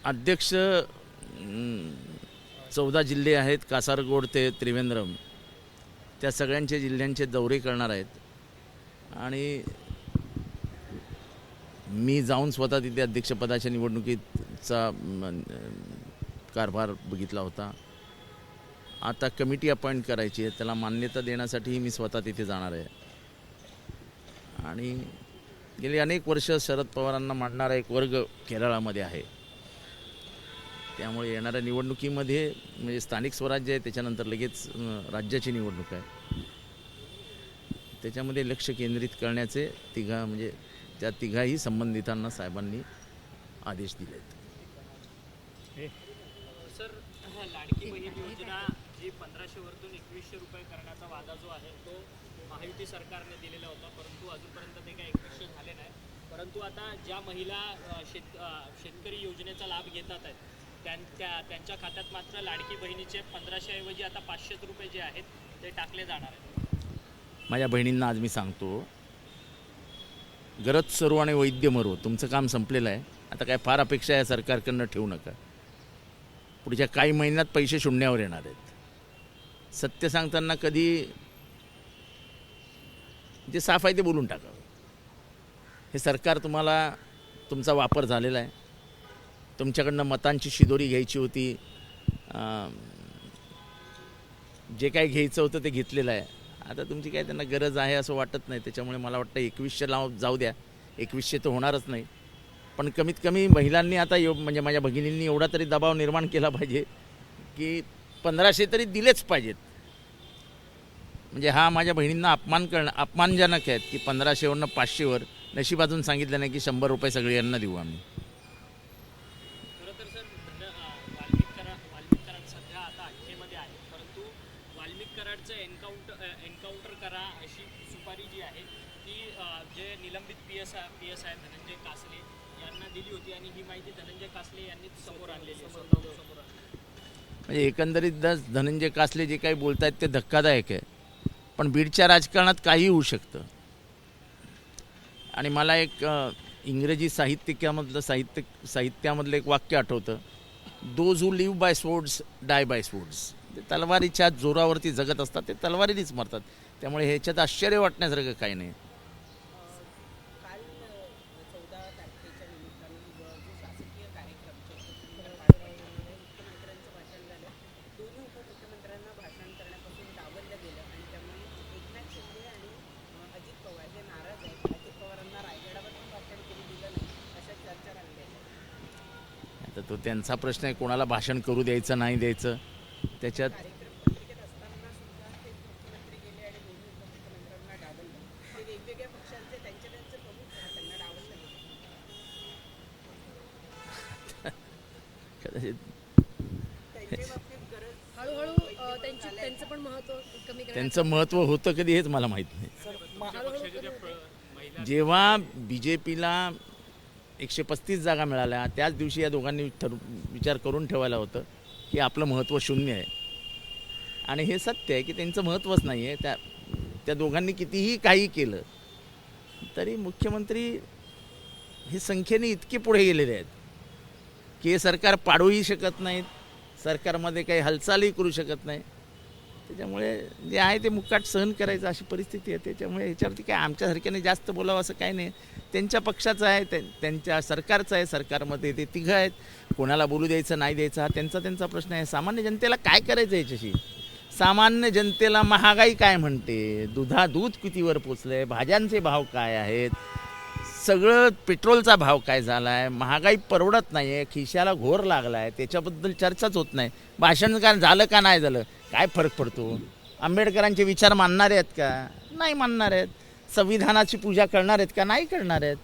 अध्यक्ष 14 जिल्हे आहेत, कासारगोड ते त्रिवेंद्रम, त्या सगळ्यांचे जिल्ह्यांचे दौरे करणार आहेत आणि मी जाऊन स्वतः तिथे अध्यक्षपदाच्या निवडणुकीचा कारभार बघितला होता. आता कमिटी अपॉइंट करायची आहे, त्याला मान्यता देण्यासाठीही मी स्वतः तिथे जाणार आहे. आणि गेली अनेक वर्ष शरद पवारांना मांडणारा एक वर्ग केरळामध्ये आहे. त्यामुळे येणाऱ्या निवडणुकीमध्ये म्हणजे स्थानिक स्वराज्य आहे, त्याच्यानंतर लगेच राज्याची निवडणूक आहे, त्याच्यामध्ये लक्ष केंद्रित करण्याचे त्या तिघाही संबंधितांना साहेबांनी आदेश दिले आहेत. सर, लाडकी बहीण योजना जी 1500 वरतून 2100 रुपये करण्याचा वादा जो आहे तो महायुती सरकारने दिलेला होता, परंतु अजूनपर्यंत ते काही 2100 झाले नाही. परंतु आता ज्या महिला शेतकरी योजनेचा लाभ घेतात आहेत त्यांच्या खात्यात मात्र लाडकी बहिणीचे 1500 ऐवजी आता 500 रुपये जे आहेत ते टाकले जाणार आहेत. माझ्या बहिणींना आज मी सांगतो, गरज सरो आणि वैद्य मरो, तुमचं काम संपलेलं आहे. आता काय फार अपेक्षा आहे सरकारकडनं ठेवू नका. पुढच्या काही महिन्यात पैसे शून्यावर येणार आहेत. सत्य सांगताना कधी जे साफ आहे ते बोलून टाकावं. हे सरकार तुम्हाला तुमचा वापर झालेला आहे. तुमच्याकडनं मतांची शिदोरी घ्यायची होती, जे काही घ्यायचं होतं ते घेतलेलं आहे. आता तुमची काय त्यांना गरज आहे असं वाटत नाही. त्याच्यामुळे मला वाटतं 2100 जाऊ द्या. 2100 तर होणारच नाही, पण कमीत कमी महिलांनी आता म्हणजे माझ्या भगिनींनी एवढा तरी दबाव निर्माण केला पाहिजे की 1500 तरी दिलेच पाहिजेत. म्हणजे हा माझ्या बहिणींना अपमानजनक आहेत की 1500वरनं 500वर. नशिबातून सांगितलं नाही की 100 रुपये सगळ्यांना देऊ आम्ही. खरं तर सर, वाल्मिक कराड सध्या आता अटकेमध्ये आहे, परंतु वाल्मिक कराडचं एन्काउंटर करा अशी सुपारी जी आहे ती जे निलंबित पीएस आहे धनंजय कासले यांना दिली होती आणि ही माहिती धनंजय कासले यांनी समोर आणलेली आहे. म्हणजे एकंदरीत धनंजय कासले जे काही बोलत आहेत ते धक्कादायक आहे. पण बीडच्या राजकारणात काहीही होऊ शकतं. आणि मला एक इंग्रजी साहित्यामधलं एक वाक्य आठवतं, those who live by swords die by swords. ते तलवारीच्या जोरावरती जगत असतात, ते तलवारीनेच मरतात. त्यामुळे ह्याच्यात आश्चर्य वाटण्यासारखं काही नाही. तर तो त्यांचा प्रश्न आहे, कोणाला भाषण करू द्यायचं नाही द्यायचं. त्याच्यात त्यांचं महत्त्व होतं कधी हेच मला माहीत नाही. जेव्हा BJPला 135 जागा मिळाल्या त्याच दिवशी या दोघांनी विचार करून ठेवायला होतं की आपलं महत्त्व शून्य आहे. आणि हे सत्य आहे की त्यांचं महत्त्वच नाही आहे. त्या दोघांनी कितीही काही केलं तरी मुख्यमंत्री हे संख्येने इतके पुढे गेलेले आहेत की हे सरकार पाडूही शकत नाहीत, सरकारमध्ये काही हालचालही करू शकत नाही. त्याच्यामुळे जे आहे ते मुकाट सहन करायचं अशी परिस्थिती आहे. त्याच्यामुळे ह्याच्यावरती काय आमच्यासारख्याने जास्त बोलावं असं काही नाही. त्यांच्या पक्षाचं आहे, त्यांच्या सरकारचं आहे, सरकारमध्ये ते तिघं आहेत. कोणाला बोलू द्यायचं नाही द्यायचं हा त्यांचा प्रश्न आहे. सामान्य जनतेला काय करायचं याच्याशी? सामान्य जनतेला महागाई काय म्हणते, दूध कितीवर पोचलं आहे, भाज्यांचे भाव काय आहेत, सगळं पेट्रोलचा भाव काय झाला आहे, महागाई परवडत नाही आहे, खिशाला घोर लागला आहे, त्याच्याबद्दल चर्चाच होत नाही. भाषण काय झालं का नाही झालं काय फरक पडतो? आंबेडकरांचे विचार मानणारे आहेत का? नाही मानणार आहेत. संविधानाची पूजा करणार आहेत का? नाही करणार आहेत.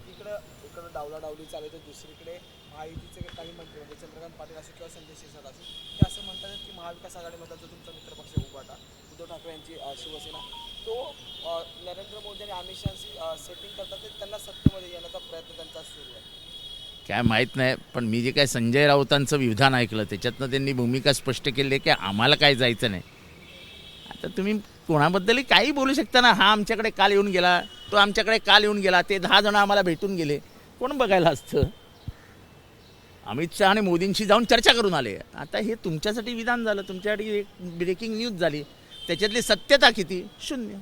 इकडं डावलाडावली चालू तर दुसरीकडे महायुतीचे काही मंत्री म्हणजे चंद्रकांत पाटील असो किंवा संजय शिरसाट असो ते असं म्हणतात की महाविकास आघाडीमधला जो तुमचा मित्रपक्ष उभाटा, उद्धव ठाकरे यांची शिवसेना, तो नरेंद्र मोदी आणि अमित शहाशी सेटिंग करतात, ते त्यांना सत्तेमध्ये येण्याचा प्रयत्न त्यांचा सुरू आहे. काय माहीत नाही, पण मी जे काय संजय राऊतांचं विधान ऐकलं त्याच्यातनं त्यांनी भूमिका स्पष्ट केली आहे की आम्हाला काय जायचं नाही. आता तुम्ही कोणाबद्दलही काही बोलू शकता ना. हा आमच्याकडे काल येऊन गेला, तो आमच्याकडे काल येऊन गेला, ते 10 जण आम्हाला भेटून गेले. कोण बघायला असतं? अमित शहा आणि मोदींशी जाऊन चर्चा करून आले. आता हे तुमच्यासाठी विधान झालं, तुमच्यासाठी एक ब्रेकिंग न्यूज झाली. त्याच्यातली सत्यता किती? शून्य.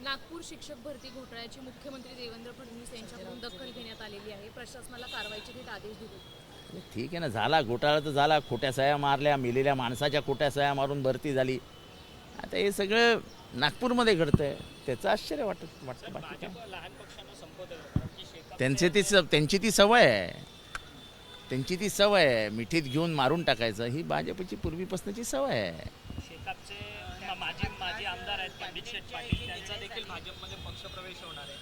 नागपूर शिक्षक भरती घोटाळ्याची मुख्यमंत्री देवेंद्र फडणवीस यांच्याकडून दखल घेण्यात आलेली आहे. प्रशासनाला कारवाईचे थेट आदेश दिले. ठीक आहे ना, झाला घोटाळा तर झाला. खोट्या सह्या मारल्या, मेलेल्या माणसाच्या खोट्या सह्या मारून भरती झाली. आता हे सगळं नागपूरमध्ये घडतंय, त्याचं आश्चर्य वाटतं बाकी काय. लहान पक्षांना संपवत आहे कारण की शेकाप त्यांची ती सवय आहे. त्यांची ती सवय आहे, मिठीत घेऊन मारून टाकायचं. ही भाजपची पूर्वीपासूनची सवय आहे. शेकापचे माजी आमदार आहेत पंडित शेठ पाटील, त्यांचा देखील भाजपमध्ये पक्षप्रवेश होणार आहे.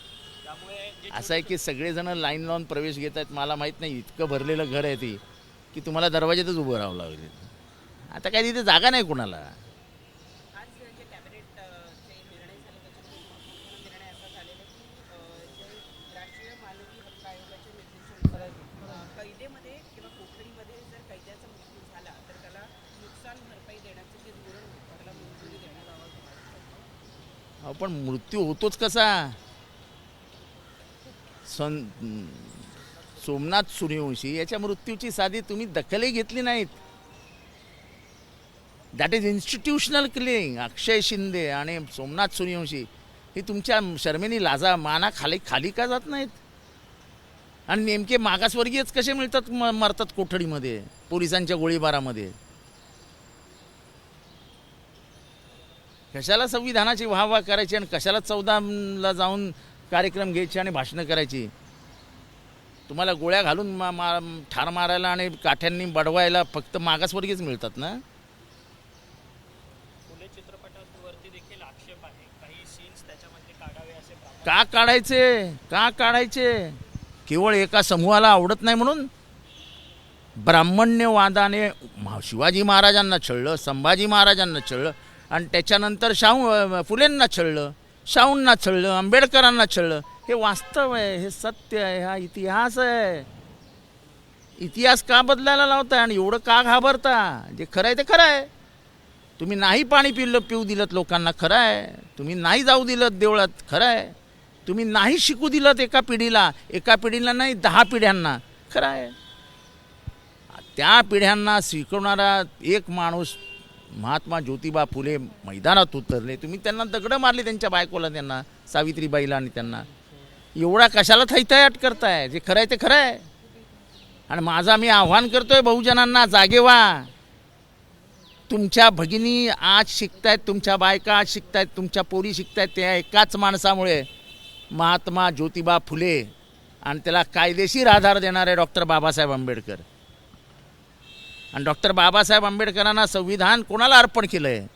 त्यामुळे जे असं आहे की सगळेजण लाईन लावून प्रवेश घेत आहेत. मला माहीत नाही, इतकं भरलेलं घर आहे ती की तुम्हाला दरवाज्यातच उभं राहावं लागेल. आता काय तिथे जागा नाही कुणाला. आज जे कॅबिनेटचे निर्णय झाले त्याच्यामध्ये महत्त्वपूर्ण निर्णय असा झालेला की जे राष्ट्रीय मानवी हक्क आयोगाच्या निर्देशानुसार कैदेमध्ये किंवा कोठडीमध्ये जर कैद्याचा मृत्यू झाला तर त्याला नुकसान भरपाई देण्याचं जे धोरण होतं त्याला मंजुरी देण्यात यावं. अहो, पण मृत्यू होतोच कसा? सोमनाथ सूर्यवंशी याच्या मृत्यूची साधी तुम्ही दखलही घेतली नाहीत. That is institutional killing. Akshay Shinde आणि सोमनाथ सूर्यवंशी ही तुमच्या शर्मेनी लाजा माना खाली का जात नाहीत? आणि नेमके मागासवर्गीयच कसे मिळतात, मरतात कोठडीमध्ये पोलिसांच्या गोळीबारामध्ये? कशाला संविधानाची वाहवा करायची आणि कशाला 14ला जाऊन कार्यक्रम घ्यायचे आणि भाषणं करायची? तुम्हाला गोळ्या घालून ठार मारायला आणि काठ्यांनी बडवायला फक्त मागासवर्गीयच मिळतात ना? फुले चित्रपटावरती देखील आक्षेप आहे, काही सीन्स त्याच्यामध्ये काढावे असे का काढायचे? केवळ एका समूहाला आवडत नाही म्हणून? ब्राह्मण्यवादाने शिवाजी महाराजांना छळलं, संभाजी महाराजांना छळलं आणि त्याच्यानंतर फुलेंना छळलं, शाहूंना छळलं, आंबेडकरांना छळलं. हे वास्तव आहे, हे सत्य आहे, हा इतिहास आहे. इतिहास का बदलायला लावताय आणि एवढं का घाबरता? जे खरं आहे ते खरं आहे. तुम्ही नाही पाणी पिऊ दिलं लोकांना, खरं आहे. तुम्ही नाही जाऊ दिलं देवळात, खरं आहे. तुम्ही नाही शिकू दिलं एका पिढीला नाही 10 पिढ्यांना, खरं आहे. त्या पिढ्यांना शिकवणारा एक माणूस महात्मा ज्योतिबा फुले मैदानात उतरले. तुम्ही त्यांना दगडं मारली, त्यांच्या बायकोला, त्यांना सावित्रीबाईला आणि त्यांना. एवढा कशाला थैथयाट करताय? जे खरं आहे ते खरं आहे. आणि मी आव्हान करतोय बहुजनांना, जागे व्हा. तुमच्या भगिनी आज शिकतायत, तुमच्या बायका आज शिकतायत, तुमच्या पोरी शिकतायत त्या एकाच माणसामुळे, महात्मा ज्योतिबा फुले आणि त्याला कायदेशीर आधार देणारे डॉक्टर बाबासाहेब आंबेडकर. आणि डॉक्टर बाबासाहेब आंबेडकरांना संविधान कोणाला अर्पण केलं आहे?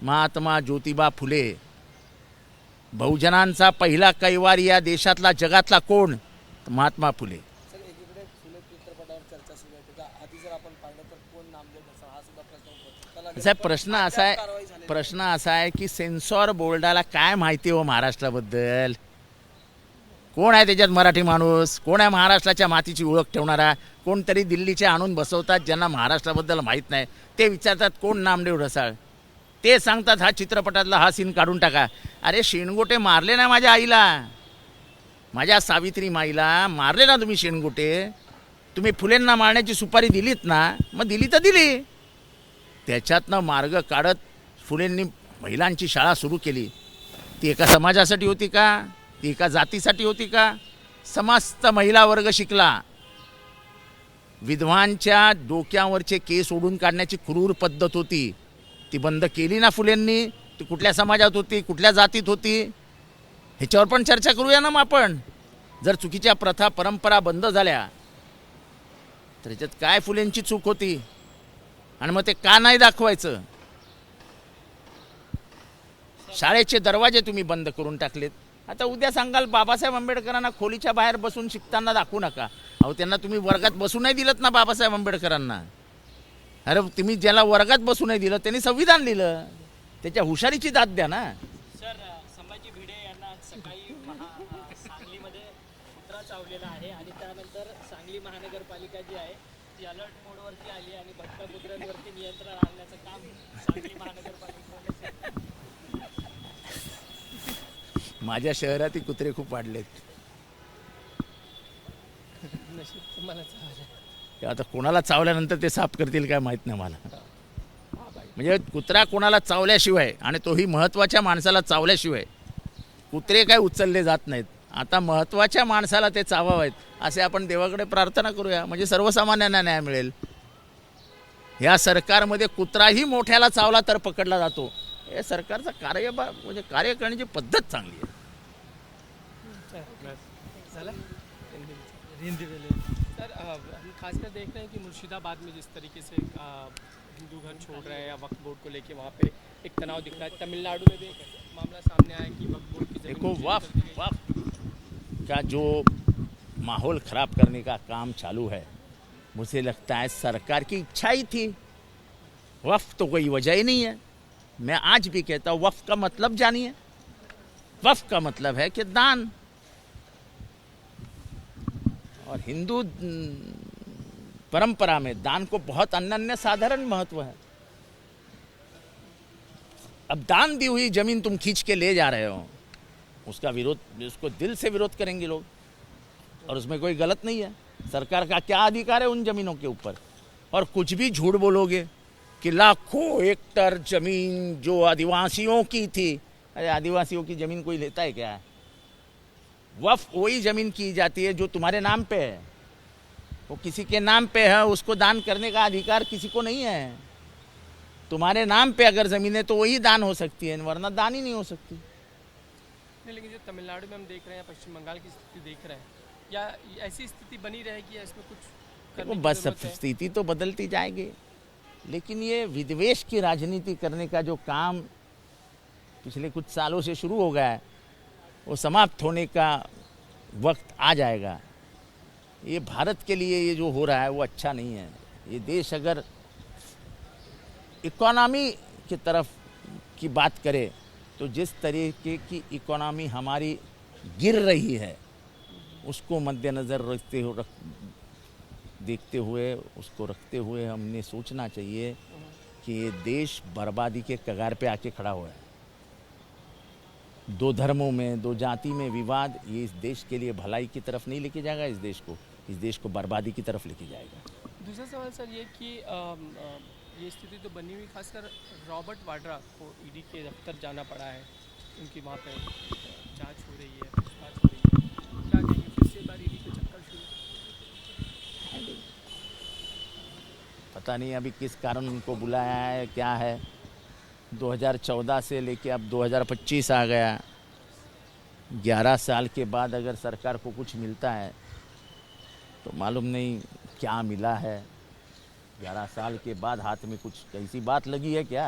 महात्मा ज्योतिबा फुले. बहुजनांचा पहिला कैवार या देशातला जगातला कोण? महात्मा फुले. सर, एकीकडे फुले चित्रपटावर चर्चा सुरू आहे, त्याच्या आधी जर आपण पाहिलं तर कोण नामदेव ढसाळ हा सुद्धा प्रश्न होतो. त्याला साहेब प्रश्न असा आहे की सेन्सॉर बोर्डाला काय माहिती हो महाराष्ट्राबद्दल? कोण आहे त्याच्यात मराठी माणूस? कोण आहे महाराष्ट्राच्या मातीची ओळख ठेवणारा? कोणतरी दिल्लीचे आणून बसवतात ज्यांना महाराष्ट्राबद्दल माहीत नाही. ते विचारतात कोण नामदेव ढसाळ, ते सांगतात हा चित्रपटातला हा सीन काढून टाका. अरे शेणगोटे मारले ना माझ्या आईला, माझ्या सावित्री माईला मारले ना तुम्ही शेणगोटे. तुम्ही फुलेंना मारण्याची सुपारी दिलीत ना, मग दिली तर दिली. त्याच्यातनं मार्ग काढत फुलेंनी महिलांची शाळा सुरू केली. ती एका समाजासाठी होती का? ती एका जातीसाठी होती का? समस्त महिला वर्ग शिकला. विधवांच्या डोक्यावरचे केस ओढून काढण्याची क्रूर पद्धत होती, ती बंद केली ना फुलेंनी. ती कुठल्या समाजात होती, कुठल्या जातीत होती, ह्याच्यावर पण चर्चा करूया ना मग आपण. जर चुकीच्या प्रथा परंपरा बंद झाल्या तर ह्याच्यात काय फुलेंची चूक होती? आणि मग ते का नाही दाखवायचं? शाळेचे दरवाजे तुम्ही बंद करून टाकलेत. आता उद्या सांगाल बाबासाहेब आंबेडकरांना खोलीच्या बाहेर बसून शिकताना दाखवू नका. अहो, त्यांना तुम्ही वर्गात बसू नाही दिलं ना बाबासाहेब आंबेडकरांना. अरे तुम्ही ज्याला वर्गात बसू नाही दिलं त्यांनी संविधान लिहिलं, त्याच्या हुशारीची दाद द्या ना. सर, संभाजी भिडे यांना सकाळी सांगलीमध्ये पुतळा चावलेला आहे आणि त्यानंतर सांगली महानगरपालिका जी आहे ती अलर्ट मोडवरती आली आणि भटक्या कुत्र्यांवरती नियंत्रण आणण्याचं काम सांगली महानगरपालिकेने. माझ्या शहरात कुत्रे खूप वाढलेत. नशीब तुम्हाला चावलं. ते आता कोणाला चावल्यानंतर ते साफ करतील काय माहीत नाही मला. म्हणजे कुत्रा कोणाला चावल्याशिवाय आणि तोही महत्त्वाच्या माणसाला चावल्याशिवाय कुत्रे काय उचलले जात नाहीत. आता महत्त्वाच्या माणसाला ते चावावेत असे आपण देवाकडे प्रार्थना करूया, म्हणजे सर्वसामान्यांना न्याय मिळेल. ह्या सरकारमध्ये कुत्राही मोठ्याला चावला तर पकडला जातो. हे सरकारचं म्हणजे कार्य करण्याची पद्धत चांगली आहे. चला सर, हम खासकर देख रहे हैं कि मुर्शिदाबाद में जिस तरीके से हिंदू घर छोड़ रहे हैं या वक्फ बोर्ड को लेके वहाँ पे एक तनाव दिख रहा है. तमिलनाडु में भी एक मामला सामने आया कि वक्फ बोर्ड की देखो जमीन वक्फ का जो माहौल ख़राब करने का काम चालू है, मुझे लगता है सरकार की इच्छा ही थी. वक्फ तो कोई वजह ही नहीं है. मैं आज भी कहता हूँ वक्फ का मतलब जानिए. वक्फ का मतलब है कि दान. और हिंदू परंपरा में दान को बहुत अनन्य साधारण महत्व है. अब दान दी हुई जमीन तुम खींच के ले जा रहे हो, उसका विरोध, उसको दिल से विरोध करेंगे लोग, और उसमें कोई गलत नहीं है. सरकार का क्या अधिकार है उन जमीनों के ऊपर. और कुछ भी झूठ बोलोगे कि लाखों हेक्टर जमीन जो आदिवासियों की थी, अरे आदिवासियों की जमीन कोई लेता है क्या? वक्फ वही जमीन की जाती है जो तुम्हारे नाम पे है. वो किसी के नाम पे है, उसको दान करने का अधिकार किसी को नहीं है. तुम्हारे नाम पे अगर ज़मीन है तो वही दान हो सकती है, वरना दान ही नहीं हो सकती. नहीं, लेकिन जो तमिलनाडु में हम देख रहे हैं, पश्चिम बंगाल की स्थिति देख रहे हैं, या ऐसी स्थिति बनी रहेगी या इसमें कुछ करने की बस ज़रूरत है? स्थिति तो बदलती जाएगी, लेकिन ये विद्वेष की राजनीति करने का जो काम पिछले कुछ सालों से शुरू हो गया है, वो समाप्त होने का वक्त आ जाएगा. ये भारत के लिए ये जो हो रहा है वो अच्छा नहीं है. ये देश अगर इकोनॉमी की तरफ की बात करे तो जिस तरीके की इकोनॉमी हमारी गिर रही है, उसको मद्देनज़र देखते हुए, उसको रखते हुए हमने सोचना चाहिए कि ये देश बर्बादी के कगार पे आके खड़ा हुआ है. दो धर्मों में, दो जाति में विवाद ये इस देश के लिए भलाई की तरफ नहीं लेके जाएगा. इस देश को बर्बादी की तरफ लेके जाएगा. दूसरा सवाल सर ये कि ये स्थिति तो बनी हुई, खासकर रॉबर्ट वाड्रा को ईडी के दफ्तर जाना पड़ा है. उनकी वहाँ पे जांच हो रही है, पूछताछ हो रही है. क्या कहेंगे, फिर से एक बार ईडी पे चक्कर शुरू? पता नहीं अभी किस कारण उनको बुलाया है, क्या है. 2014 से लेके अब 2025 आ गया. 11 साल के बाद अगर सरकार को कुछ मिलता है तो मालूम नहीं क्या मिला है. 11 साल के बाद हाथ में कुछ कैसी बात लगी है क्या,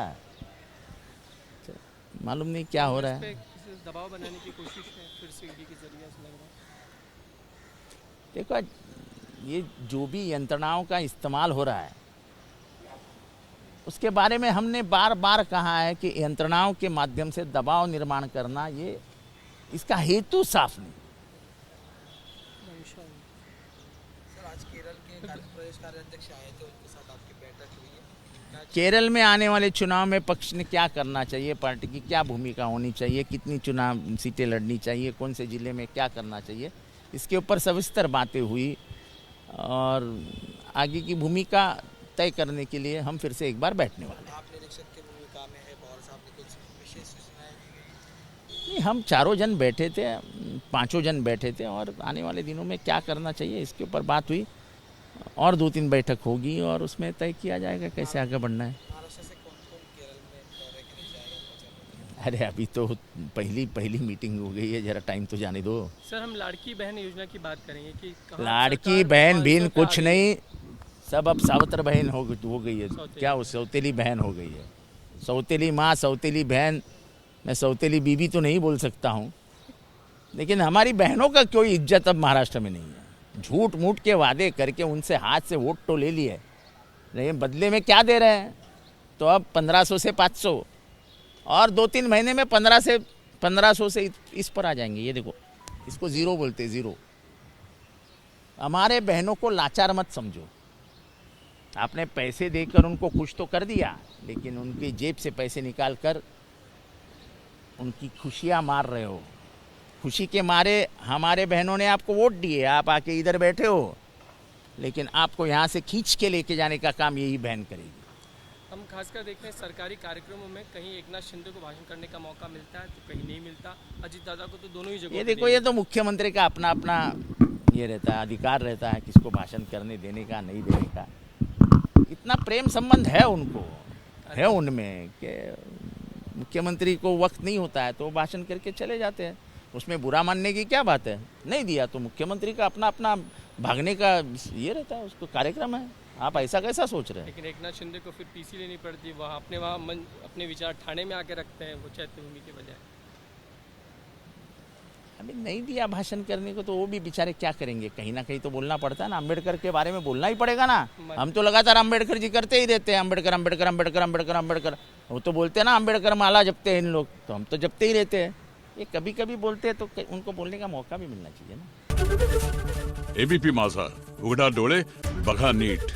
मालूम नहीं क्या हो रहा है. इस पे किसी दबाव बनाने की कोशिश है फिर से ईडी के जरिए, ऐसा लग रहा है. देखो ये जो भी यंत्रणाओं का इस्तेमाल हो रहा है उसके बारे में हमने बार बार कहा है कि यंत्रणाओं के माध्यम से दबाव निर्माण करना, ये इसका हेतु साफ नहीं. सर, आज केरल के प्रदेश कार्याध्यक्ष आए थे, उनके साथ आपकी बैठक हुई है. केरल में आने वाले चुनाव में पक्ष ने क्या करना चाहिए, पार्टी की क्या भूमिका होनी चाहिए, कितनी चुनाव सीटें लड़नी चाहिए, कौन से ज़िले में क्या करना चाहिए, इसके ऊपर सविस्तर बातें हुई. और आगे की भूमिका तय करने के लिए हम फिर से एक बार बैठने वाले हैं. आप निरीक्षक की भूमिका में है, पवार साहब ने कुछ विशेष सूचनाएं दी गई? नहीं, हम 4 जन बैठे थे, 5 जन बैठे थे, और आने वाले दिनों में क्या करना चाहिए इसके ऊपर बात हुई. और 2-3 बैठक होगी और उसमें तय किया जाएगा कैसे आगे बढ़ना है. महाराष्ट्र से कौन कौन केरल में दौरे के लिए जाएगा? अरे अभी तो पहली मीटिंग हो गई है, जरा टाइम तो जाने दो. सर, हम लाड़की बहन योजना की बात करेंगे कि कहाँ लाड़की सरकार बहन 500 बीन पे आ कुछ गई. नहीं, सब अब सावत्र बहन हो गई है. सौतेली. क्या वो सौतेली बहन हो गई है. सौतेली माँ, सौतेली बहन. मैं सौतेली बीबी तो नहीं बोल सकता हूँ, लेकिन हमारी बहनों का कोई इज्जत अब महाराष्ट्र में नहीं है. झूठ मूठ के वादे करके उनसे हाथ से वोट तो ले लिए, लेकिन बदले में क्या दे रहे हैं. तो अब 1500 से 500 और 2-3 महीने में 1500 से इस पर आ जाएंगे. ये देखो, इसको ज़ीरो बोलते, ज़ीरो. हमारे बहनों को लाचार मत समझो. आपने पैसे देकर उनको खुश तो कर दिया, लेकिन उनकी जेब से पैसे निकाल कर उनकी खुशियाँ मार रहे हो. खुशी के मारे हमारे बहनों ने आपको वोट दिए, आप आके इधर बैठे हो, लेकिन आपको यहाँ से खींच के लेके जाने का काम यही बहन करेगी। हम खासकर देखते हैं सरकारी कार्यक्रमों में कहीं एकनाथ शिंदे को भाषण करने का मौका मिलता है तो कहीं नहीं मिलता। अजित दादा को तो दोनों ही जगह ये देखो, ये तो मुख्यमंत्री का अपना अपना ये रहता है, अधिकार रहता है किसको भाषण करने देने का, नहीं देने का। इतना प्रेम संबंध है उनको, है उनमें कि मुख्यमंत्री को वक्त नहीं होता है तो वो भाषण करके चले जाते हैं। उसमें बुरा मानने की क्या बात है? नहीं दिया तो मुख्यमंत्री का अपना अपना भागने का ये रहता है, उसको कार्यक्रम है। आप ऐसा कैसा सोच रहे हैं? लेकिन एकनाथ शिंदे को फिर पीसी लेनी पड़ती है, वहाँ अपने विचार ठाणे में आके रखते हैं वो चैत्यभूमि के बजाय। अभी नहीं दिया भाषण करने को तो वो भी बेचारे क्या करेंगे? कहीं ना कहीं तो बोलना पड़ता है ना, अम्बेडकर के बारे में बोलना ही पड़ेगा ना। हम तो लगातार अम्बेडकर जी करते ही रहते हैं, अम्बेडकर अम्बेडकर अम्बेडकर अम्बेडकर अम्बेडकर। वो तो बोलते हैं ना अम्बेडकर माला जपते हैं इन लोग, तो हम तो जपते ही रहते हैं। ये कभी कभी बोलते हैं तो उनको बोलने का मौका भी मिलना चाहिए ना। एबीपी माझा, उघडा डोळे बघा नीट।